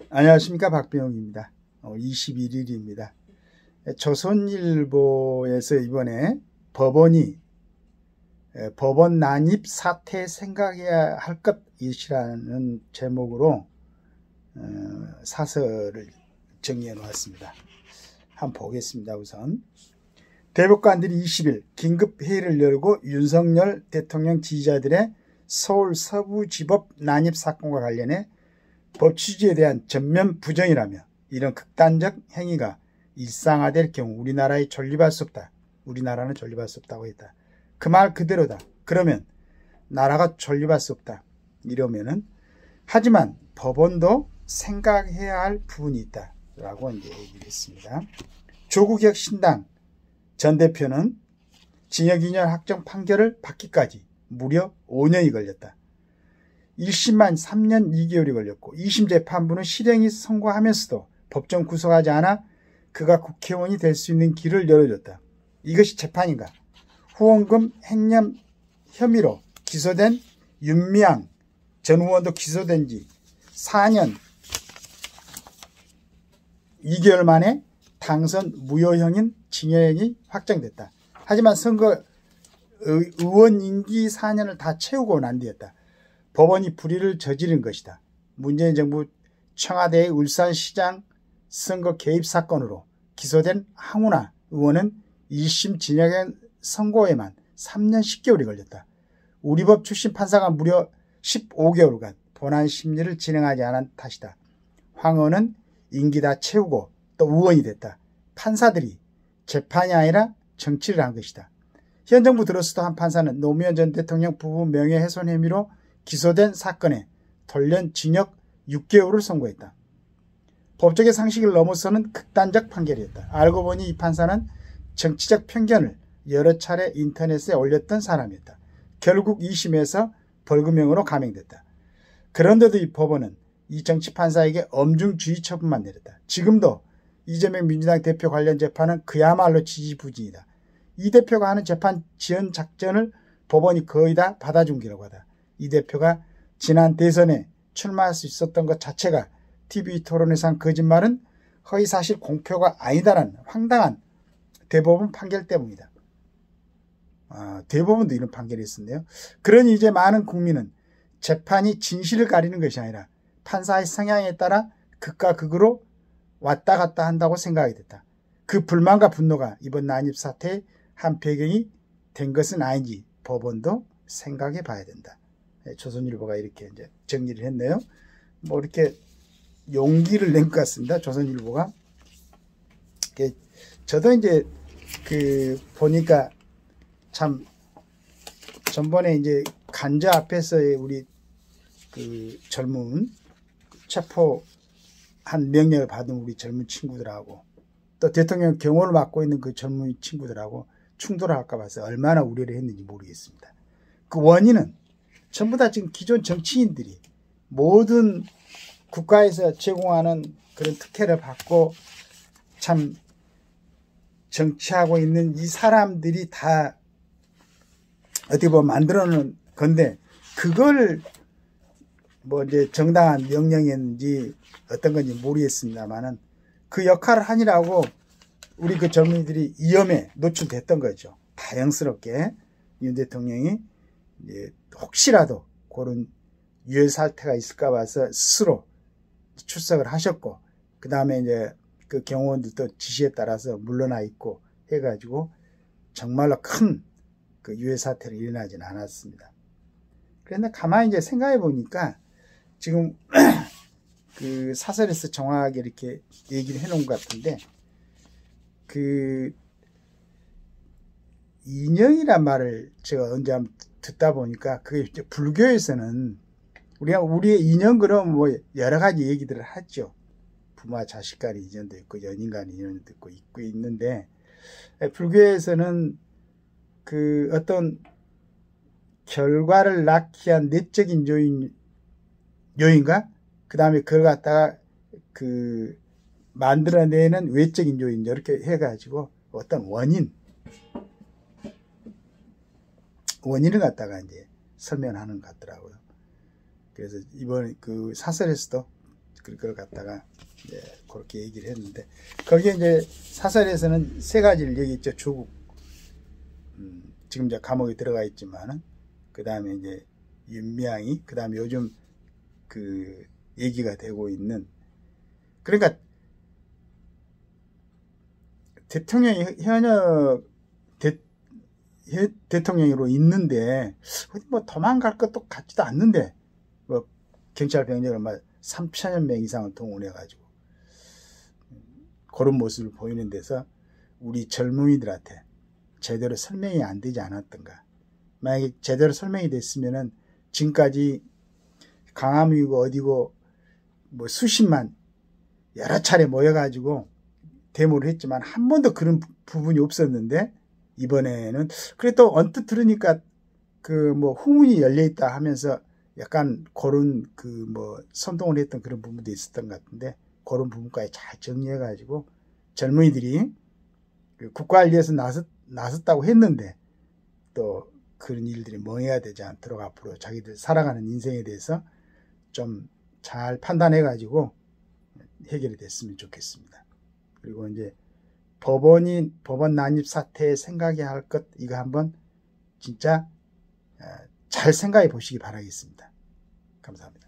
안녕하십니까, 박병욱입니다. 21일입니다. 조선일보에서 이번에 법원 난입 사태 생각해야 할 것이라는 제목으로 사설을 정리해 놓았습니다. 한번 보겠습니다. 우선 대법관들이 20일 긴급회의를 열고 윤석열 대통령 지지자들의 서울 서부지법 난입 사건과 관련해 법 취지에 대한 전면 부정이라며 이런 극단적 행위가 일상화될 경우 우리나라에 존립할 수 없다. 우리나라는 존립할 수 없다고 했다. 그 말 그대로다. 그러면 나라가 존립할 수 없다. 이러면은 하지만 법원도 생각해야 할 부분이 있다. 라고 이제 얘기를 했습니다. 조국혁 신당 전 대표는 징역 2년 확정 판결을 받기까지 무려 5년이 걸렸다. 1심만 3년 2개월이 걸렸고 2심 재판부는 실형이 선고하면서도 법정 구속하지 않아 그가 국회의원이 될 수 있는 길을 열어줬다. 이것이 재판인가? 후원금 횡령 혐의로 기소된 윤미향 전 의원도 기소된 지 4년 2개월 만에 당선 무효형인 징역이 확정됐다. 하지만 선거 의원 임기 4년을 다 채우고 난 뒤였다. 법원이 불의를 저지른 것이다. 문재인 정부 청와대의 울산시장 선거 개입 사건으로 기소된 황운하 의원은 1심 징역 선고에만 3년 10개월이 걸렸다. 우리 법 출신 판사가 무려 15개월간 본안 심리를 진행하지 않은 탓이다. 황 의원은 임기 다 채우고 또 의원이 됐다. 판사들이 재판이 아니라 정치를 한 것이다. 현 정부 들어서도 한 판사는 노무현 전 대통령 부부 명예훼손 혐의로 기소된 사건에 돌연 징역 6개월을 선고했다. 법적의 상식을 넘어서는 극단적 판결이었다. 알고 보니 이 판사는 정치적 편견을 여러 차례 인터넷에 올렸던 사람이었다. 결국 2심에서 벌금형으로 감형됐다. 그런데도 이 법원은 이 정치 판사에게 엄중주의 처분만 내렸다. 지금도 이재명 민주당 대표 관련 재판은 그야말로 지지부진이다. 이 대표가 하는 재판 지연 작전을 법원이 거의 다 받아준 기라고 하다. 이 대표가 지난 대선에 출마할 수 있었던 것 자체가 TV 토론에서 한 거짓말은 허위사실 공표가 아니다라는 황당한 대법원 판결 때문이다. 대법원도 이런 판결이 있었네요. 그러니 이제 많은 국민은 재판이 진실을 가리는 것이 아니라 판사의 성향에 따라 극과 극으로 왔다 갔다 한다고 생각이 됐다. 그 불만과 분노가 이번 난입 사태의 한 배경이 된 것은 아닌지 법원도 생각해 봐야 된다. 조선일보가 이렇게 이제 정리를 했네요. 뭐 이렇게 용기를 낸 것 같습니다. 조선일보가. 저도 이제 보니까 참 전번에 이제 간저 앞에서의 우리 젊은 체포한 명령을 받은 우리 젊은 친구들하고 또 대통령 경호를 맡고 있는 그 젊은 친구들하고 충돌을 할까 봐서 얼마나 우려를 했는지 모르겠습니다. 그 원인은 전부 다 지금 기존 정치인들이 모든 국가에서 제공하는 그런 특혜를 받고 참 정치하고 있는 이 사람들이 다 어떻게 보면 만들어 놓은 건데 그걸 뭐 이제 정당한 명령인지 어떤 건지 모르겠습니다만은 그 역할을 하느라고 우리 그 젊은이들이 위험에 노출됐던 거죠. 다행스럽게 윤 대통령이 이제 혹시라도 그런 유혈 사태가 있을까 봐서 스스로 출석을 하셨고 그 다음에 이제 그 경호원들도 지시에 따라서 물러나 있고 해가지고 정말로 큰 그 유혈 사태를 일어나지는 않았습니다. 그런데 가만히 이제 생각해 보니까 지금 그 사설에서 정확하게 이렇게 얘기를 해놓은 것 같은데 인형이란 말을 제가 언제 한번 듣다 보니까 그게 이제 불교에서는 우리의 인연 그럼 뭐 여러 가지 얘기들을 하죠. 부모와 자식 간의 인연도 있고 연인 간의 인연도 있고 있는데 불교에서는 그 어떤 결과를 낳기 위한 내적인 요인과 그 다음에 그걸 갖다가 만들어내는 외적인 요인 이렇게 해가지고 어떤 원인을 갖다가 이제 설명하는 것 같더라고요. 그래서 이번 그 사설에서도 그걸 갖다가 이제 그렇게 얘기를 했는데, 거기에 이제 사설에서는 세 가지를 얘기했죠. 조국, 지금 이제 감옥에 들어가 있지만은, 그 다음에 이제 윤미향이, 그 다음에 요즘 그 얘기가 되고 있는, 그러니까 대통령이 현역 대통령으로 있는데 어디 뭐 도망갈 것도 같지도 않는데 뭐 경찰 병력을 막 3,000여 명 이상을 동원해 가지고 그런 모습을 보이는 데서 우리 젊은이들한테 제대로 설명이 안 되지 않았던가. 만약에 제대로 설명이 됐으면은 지금까지 강화문이고 어디고 뭐 수십만 여러 차례 모여가지고 데모를 했지만 한 번도 그런 부분이 없었는데, 이번에는 그래도 언뜻 들으니까 그 뭐 후문이 열려 있다 하면서 약간 그런 그 뭐 선동을 했던 그런 부분도 있었던 것 같은데, 그런 부분까지 잘 정리해 가지고 젊은이들이 국가를 위해서 나섰다고 했는데 또 그런 일들이 멍해야 되지 않도록 앞으로 자기들 살아가는 인생에 대해서 좀 잘 판단해 가지고 해결이 됐으면 좋겠습니다. 그리고 이제 법원 난입 사태에 생각해야 할 것, 이거 한번 진짜 잘 생각해 보시기 바라겠습니다. 감사합니다.